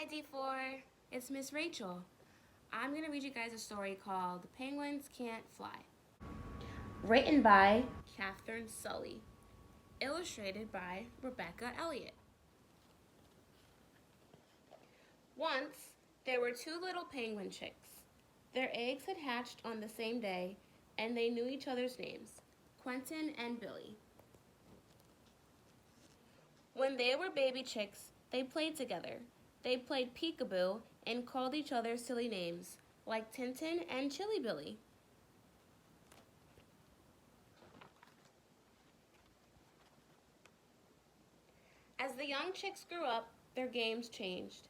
Hi D4, it's Miss Rachel. I'm going to read you guys a story called Penguins Can't Fly. Written by Catherine Sully. Illustrated by Rebecca Elliott. Once, there were two little penguin chicks. Their eggs had hatched on the same day, and they knew each other's names, Quentin and Billy. When they were baby chicks, they played together. They played peekaboo and called each other silly names, like Tintin and Chilly Billy. As the young chicks grew up, their games changed.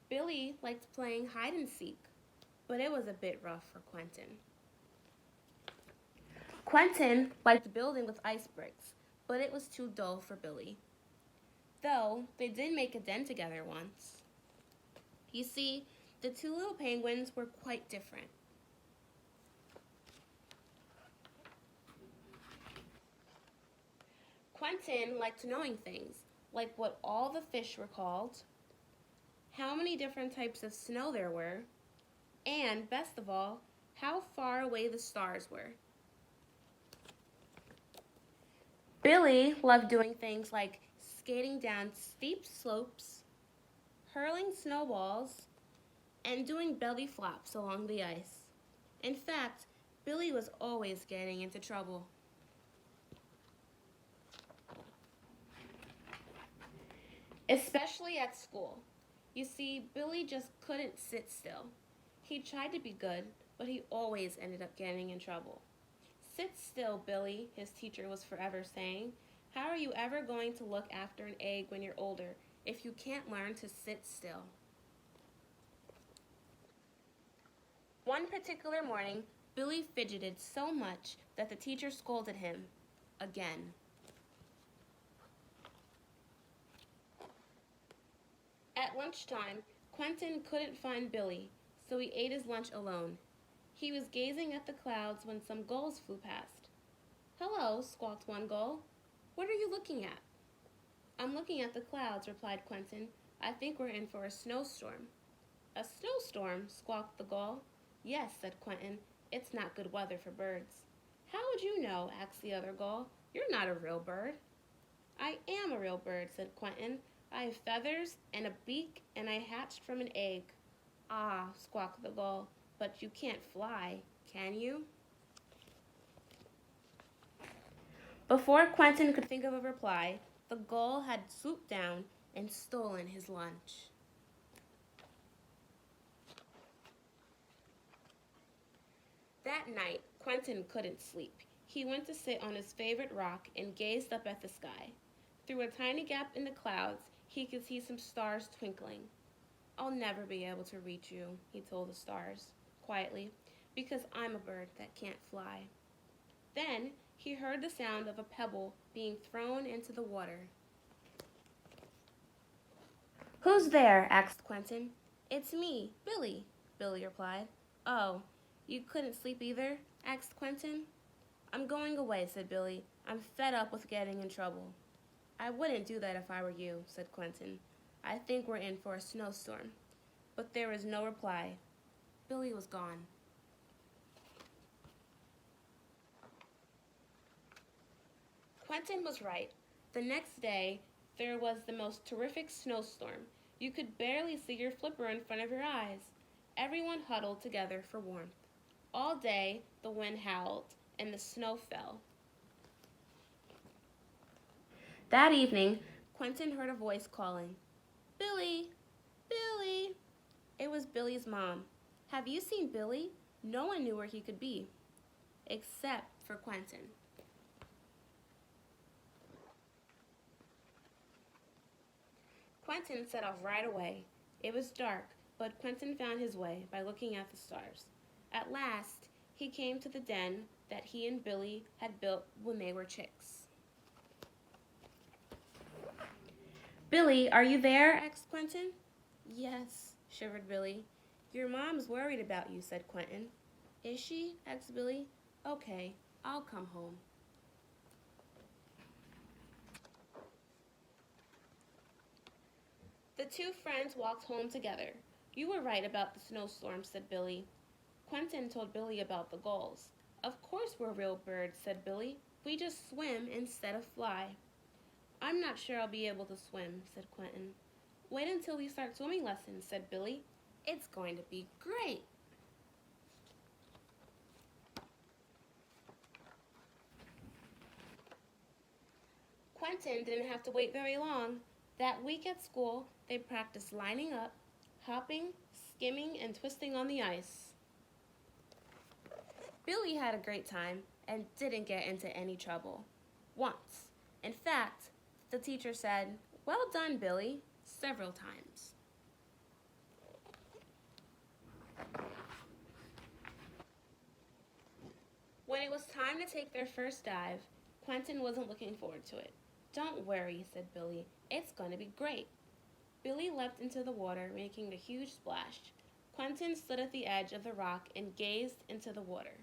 Billy liked playing hide and seek, but it was a bit rough for Quentin. Quentin liked building with ice bricks, but it was too dull for Billy. Though they did make a den together once. You see, the two little penguins were quite different. Quentin liked knowing things, like what all the fish were called, how many different types of snow there were, and, best of all, how far away the stars were. Billy loved doing things like skating down steep slopes, hurling snowballs, and doing belly flops along the ice. In fact, Billy was always getting into trouble. Especially at school. You see, Billy just couldn't sit still. He tried to be good, but he always ended up getting in trouble. Sit still, Billy, his teacher was forever saying. How are you ever going to look after an egg when you're older if you can't learn to sit still? One particular morning, Billy fidgeted so much that the teacher scolded him again. At lunchtime, Quentin couldn't find Billy, so he ate his lunch alone. He was gazing at the clouds when some gulls flew past. "Hello," squawked one gull. "What are you looking at?" "I'm looking at the clouds," replied Quentin. "I think we're in for a snowstorm." "A snowstorm?" squawked the gull. "Yes," said Quentin. "It's not good weather for birds." "How would you know?" asked the other gull. "You're not a real bird." "I am a real bird," said Quentin. "I have feathers and a beak, and I hatched from an egg." "Ah," squawked the gull, "but you can't fly, can you?" Before Quentin could think of a reply, the gull had swooped down and stolen his lunch. That night, Quentin couldn't sleep. He went to sit on his favorite rock and gazed up at the sky. Through a tiny gap in the clouds, he could see some stars twinkling. "I'll never be able to reach you," he told the stars, quietly, "because I'm a bird that can't fly." Then he heard the sound of a pebble being thrown into the water. "Who's there?" asked Quentin. "It's me, Billy," Billy replied. "Oh, you couldn't sleep either?" asked Quentin. "I'm going away," said Billy. "I'm fed up with getting in trouble." "I wouldn't do that if I were you," said Quentin. "I think we're in for a snowstorm." But there was no reply. Billy was gone. Quentin was right. The next day, there was the most terrific snowstorm. You could barely see your flipper in front of your eyes. Everyone huddled together for warmth. All day, the wind howled and the snow fell. That evening, Quentin heard a voice calling, "Billy! Billy!" It was Billy's mom. Have you seen Billy? No one knew where he could be, except for Quentin. Quentin set off right away. It was dark, but Quentin found his way by looking at the stars. At last, he came to the den that he and Billy had built when they were chicks. "Billy, are you there?" asked Quentin. "Yes," shivered Billy. "Your mom's worried about you," said Quentin. "Is she?" asked Billy. "Okay, I'll come home." The two friends walked home together. You were right about the snowstorm, said Billy. Quentin told Billy about the gulls. Of course we're real birds, said Billy. We just swim instead of fly. I'm not sure I'll be able to swim, said Quentin. Wait until we start swimming lessons, said Billy. It's going to be great. Quentin didn't have to wait very long. That week at school, they practiced lining up, hopping, skimming, and twisting on the ice. Billy had a great time and didn't get into any trouble. Once. In fact, the teacher said, "Well done, Billy," several times. When it was time to take their first dive, Quentin wasn't looking forward to it. "Don't worry," said Billy. "It's going to be great." Billy leapt into the water, making a huge splash. Quentin stood at the edge of the rock and gazed into the water.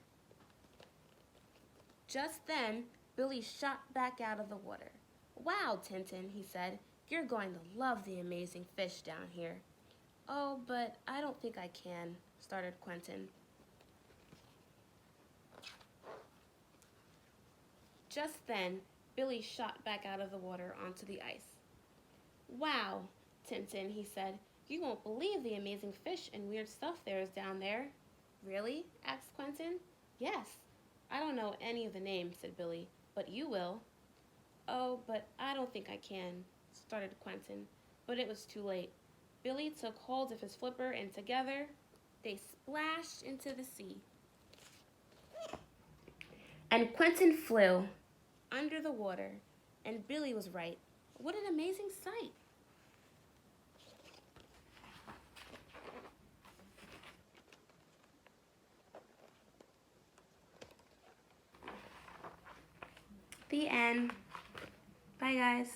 Just then, Billy shot back out of the water. "Wow, Tintin," he said. "You're going to love the amazing fish down here." "Oh, but I don't think I can," started Quentin. Just then, Billy shot back out of the water onto the ice. "Wow, Tintin," he said. "You won't believe the amazing fish and weird stuff there is down there." "Really?" asked Quentin. "Yes. I don't know any of the names," said Billy, "but you will." "Oh, but I don't think I can," started Quentin, but it was too late. Billy took hold of his flipper and together they splashed into the sea. And Quentin flew under the water, and Billy was right. What an amazing sight! The end. Bye, guys.